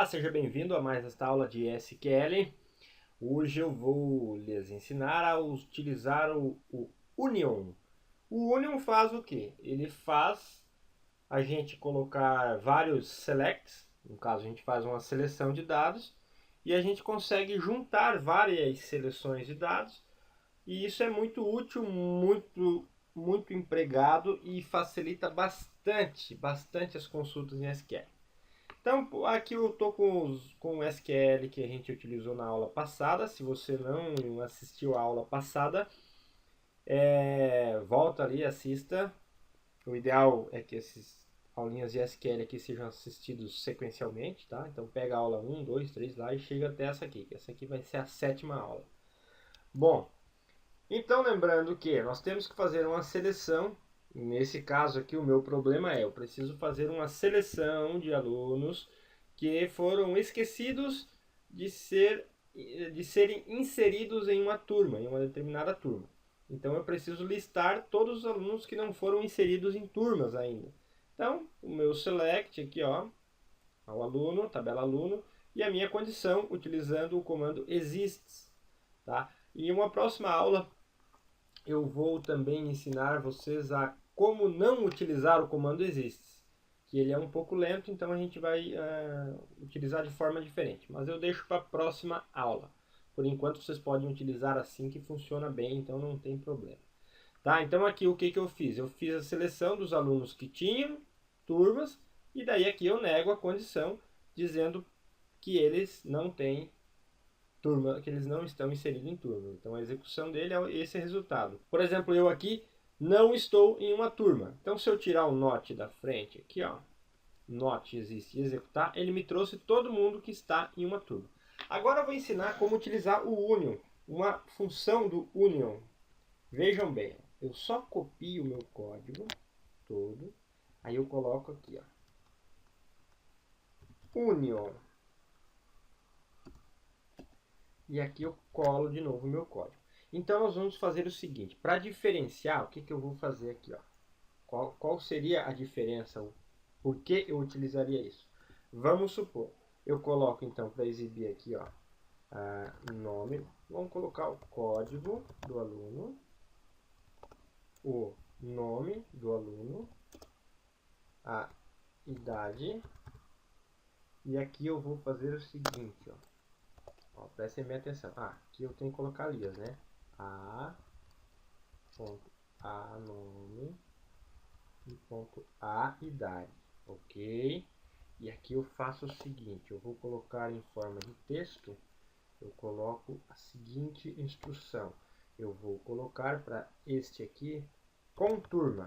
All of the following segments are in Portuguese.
Olá, seja bem-vindo a mais esta aula de SQL. Hoje eu vou lhes ensinar a utilizar o Union. O Union faz o quê? Ele faz a gente colocar vários selects, no caso a gente faz uma seleção de dados, e a gente consegue juntar várias seleções de dados, e isso é muito útil, muito empregado e facilita bastante as consultas em SQL. Então, aqui eu estou com o SQL que a gente utilizou na aula passada. Se você não assistiu a aula passada, volta ali, assista. O ideal é que essas aulinhas de SQL aqui sejam assistidos sequencialmente, tá? Então, pega a aula 1, 2, 3 lá e chega até essa aqui, que essa aqui vai ser a 7ª aula. Bom, então lembrando que nós temos que fazer uma seleção. Nesse caso aqui, o meu problema eu preciso fazer uma seleção de alunos que foram esquecidos de serem inseridos em uma turma, em uma determinada turma. Então eu preciso listar todos os alunos que não foram inseridos em turmas ainda. Então, o meu select aqui, ó, ao aluno, tabela aluno, e a minha condição utilizando o comando exists, tá? E em uma próxima aula eu vou também ensinar vocês a como não utilizar o comando exists, que ele é um pouco lento, então a gente vai utilizar de forma diferente. Mas eu deixo para a próxima aula. Por enquanto vocês podem utilizar assim que funciona bem, então não tem problema. Tá? Então aqui o que eu fiz? Eu fiz a seleção dos alunos que tinham turmas, e daí aqui eu nego a condição dizendo que eles não têm turma, que eles não estão inseridos em turma. Então a execução dele é esse resultado. Por exemplo, eu aqui não estou em uma turma. Então se eu tirar o not da frente aqui, ó, not existe e executar, ele me trouxe todo mundo que está em uma turma. Agora eu vou ensinar como utilizar o union, uma função do union. Vejam bem, eu só copio o meu código todo, aí eu coloco aqui, ó, union. E aqui eu colo de novo o meu código. Então nós vamos fazer o seguinte, para diferenciar, o que eu vou fazer aqui, ó? Qual seria a diferença? Por que eu utilizaria isso? Vamos supor, eu coloco então para exibir aqui, ó, nome, vamos colocar o código do aluno, o nome do aluno, a idade, e aqui eu vou fazer o seguinte, ó. Ó, prestem bem atenção. Aqui eu tenho que colocar alias, né? Ponto A nome e ponto A idade. Ok? E aqui eu faço o seguinte, eu vou colocar em forma de texto, eu coloco a seguinte instrução. Eu vou colocar para este aqui com turma.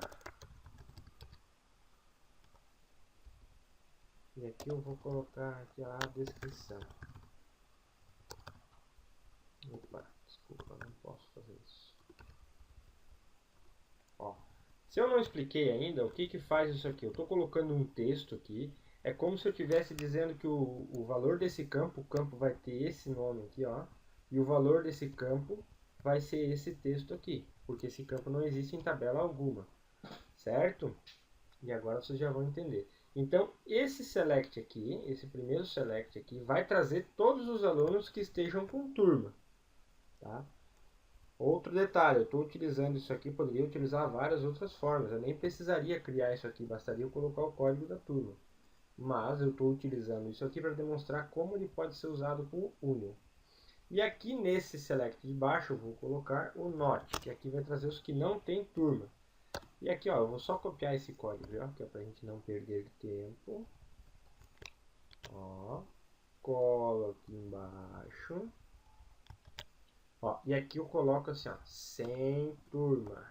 E aqui eu vou colocar aqui a descrição. Opa, desculpa, não posso fazer isso. Ó, se eu não expliquei ainda, o que faz isso aqui? Eu estou colocando um texto aqui. É como se eu estivesse dizendo que o valor desse campo, o campo vai ter esse nome aqui, ó. E o valor desse campo vai ser esse texto aqui. Porque esse campo não existe em tabela alguma. Certo? E agora vocês já vão entender. Então, esse select aqui, esse primeiro select aqui, vai trazer todos os alunos que estejam com turma. Tá? Outro detalhe, eu estou utilizando isso aqui, poderia utilizar várias outras formas. Eu nem precisaria criar isso aqui, bastaria eu colocar o código da turma. Mas eu estou utilizando isso aqui para demonstrar como ele pode ser usado com o union. E aqui nesse select de baixo eu vou colocar o not, que aqui vai trazer os que não tem turma. E aqui, ó, eu vou só copiar esse código, ó, que é para a gente não perder tempo. Ó, colo aqui embaixo. Ó, e aqui eu coloco assim, ó, sem turma.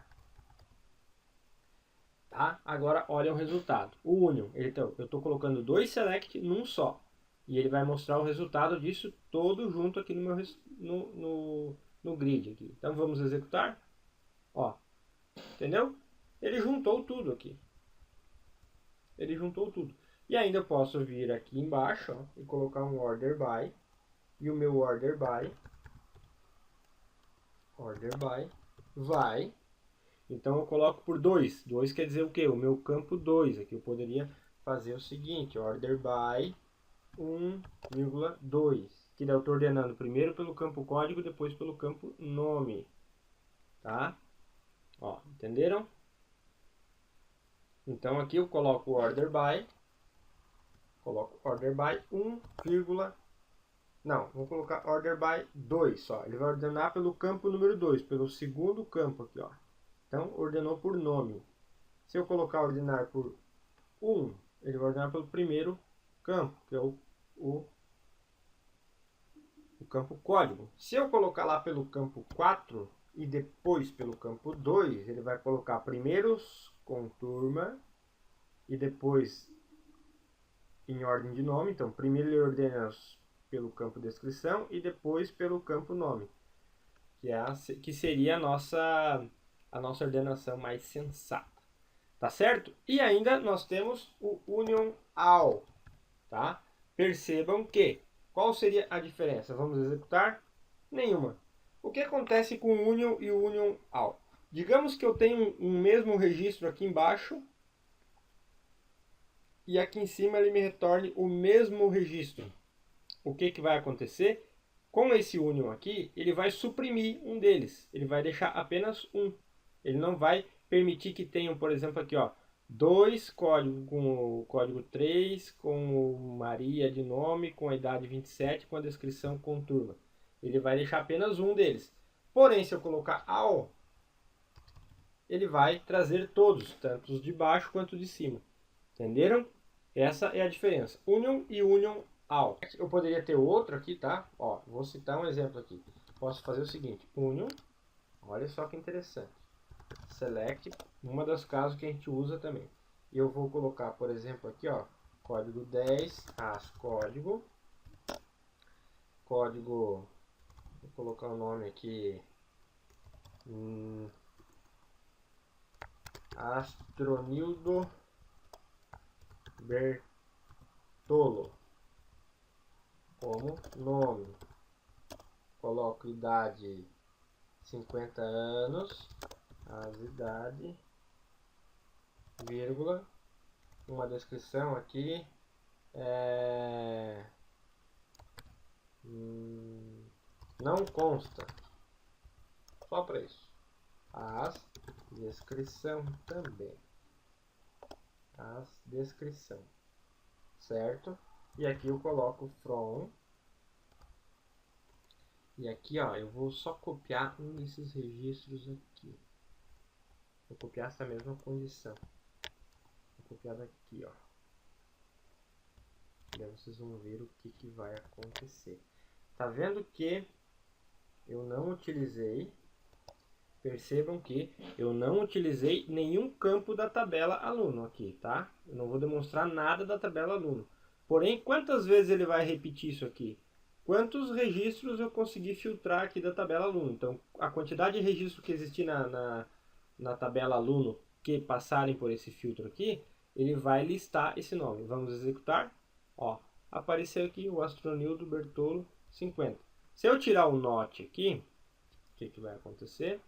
Tá? Agora olha o resultado. O union, então, eu estou colocando dois select num só. E ele vai mostrar o resultado disso todo junto aqui no meu no grid aqui. Então vamos executar. Ó, entendeu? Ele juntou tudo aqui. Ele juntou tudo. E ainda eu posso vir aqui embaixo, ó, e colocar um order by. E o meu order by vai. Então eu coloco por 2. 2 quer dizer o quê? O meu campo 2. Aqui eu poderia fazer o seguinte, order by 1,2. Que daí eu estou ordenando primeiro pelo campo código, depois pelo campo nome. Tá? Ó, entenderam? Então aqui eu coloco order by. Coloco order by 1, não, vou colocar order by 2 só. Ele vai ordenar pelo campo número 2, pelo segundo campo aqui, ó. Então, ordenou por nome. Se eu colocar ordenar por 1, ele vai ordenar pelo primeiro campo, que é o campo código. Se eu colocar lá pelo campo 4 e depois pelo campo 2, ele vai colocar primeiro com turma e depois em ordem de nome. Então, primeiro ele ordena pelo campo descrição e depois pelo campo nome, que seria a nossa ordenação mais sensata. Tá certo? E ainda nós temos o union all, tá? Percebam que, qual seria a diferença? Vamos executar? Nenhuma. O que acontece com o union e o union all? Digamos que eu tenho um mesmo registro aqui embaixo e aqui em cima ele me retorne o mesmo registro. O que vai acontecer? Com esse union aqui, ele vai suprimir um deles. Ele vai deixar apenas um. Ele não vai permitir que tenham, por exemplo, aqui, ó, 2 códigos com o código 3, com o Maria de nome, com a idade 27, com a descrição com turma. Ele vai deixar apenas um deles. Porém, se eu colocar all, ele vai trazer todos, tanto os de baixo quanto os de cima. Entenderam? Essa é a diferença. Union e union all. Eu poderia ter outro aqui, tá? Ó, vou citar um exemplo aqui. Posso fazer o seguinte. Union, olha só que interessante. Select, uma das casos que a gente usa também. E eu vou colocar, por exemplo, aqui, ó, código 10, as código, vou colocar o nome aqui, Astronildo Bertolo, como nome. Coloco idade 50 anos, as idade, vírgula, uma descrição aqui, não consta, só para isso. As descrição também, as descrição, certo? E aqui eu coloco from. E aqui, ó, eu vou só copiar um desses registros aqui. Vou copiar essa mesma condição. Vou copiar daqui, ó. E aí vocês vão ver o que vai acontecer. Tá vendo que eu não utilizei... Percebam que eu não utilizei nenhum campo da tabela aluno aqui, tá? Eu não vou demonstrar nada da tabela aluno. Porém, quantas vezes ele vai repetir isso aqui? Quantos registros eu consegui filtrar aqui da tabela aluno? Então, a quantidade de registros que existir na tabela aluno que passarem por esse filtro aqui, ele vai listar esse nome. Vamos executar. Ó, apareceu aqui o Astronildo Bertolo 50. Se eu tirar o not aqui, o que vai acontecer?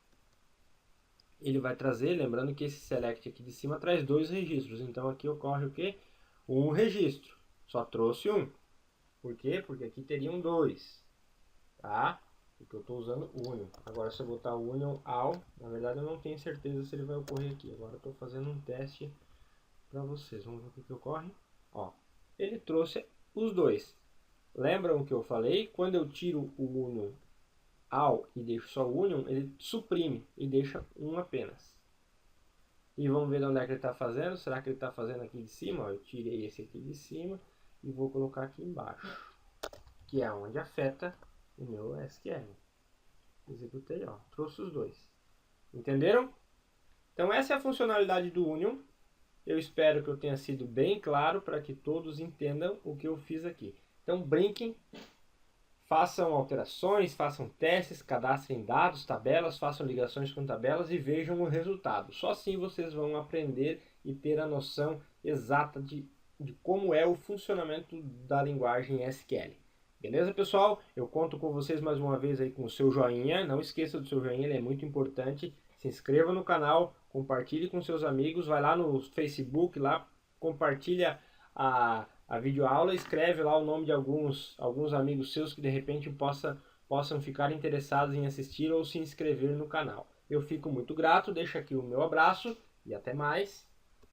Ele vai trazer, lembrando que esse select aqui de cima traz 2 registros. Então aqui ocorre o quê? Um registro. Só trouxe um. Por quê? Porque aqui teriam 2. Tá? Porque eu estou usando union. Agora se eu botar union all, na verdade eu não tenho certeza se ele vai ocorrer aqui. Agora eu estou fazendo um teste para vocês. Vamos ver o que ocorre. Ó, ele trouxe os 2. Lembram o que eu falei? Quando eu tiro o union all e deixo só o union, ele suprime e deixa um apenas. E vamos ver de onde é que ele está fazendo. Será que ele está fazendo aqui de cima? Ó, eu tirei esse aqui de cima e vou colocar aqui embaixo, que é onde afeta o meu SQL. Executei, ó, trouxe os 2. Entenderam? Então essa é a funcionalidade do union. Eu espero que eu tenha sido bem claro para que todos entendam o que eu fiz aqui. Então brinquem. Façam alterações, façam testes, cadastrem dados, tabelas, façam ligações com tabelas e vejam o resultado. Só assim vocês vão aprender e ter a noção exata de como é o funcionamento da linguagem SQL. Beleza, pessoal? Eu conto com vocês mais uma vez aí com o seu joinha. Não esqueça do seu joinha, ele é muito importante. Se inscreva no canal, compartilhe com seus amigos, vai lá no Facebook, lá compartilha a a videoaula, escreve lá o nome de alguns amigos seus que de repente possam ficar interessados em assistir ou se inscrever no canal. Eu fico muito grato, deixo aqui o meu abraço e até mais.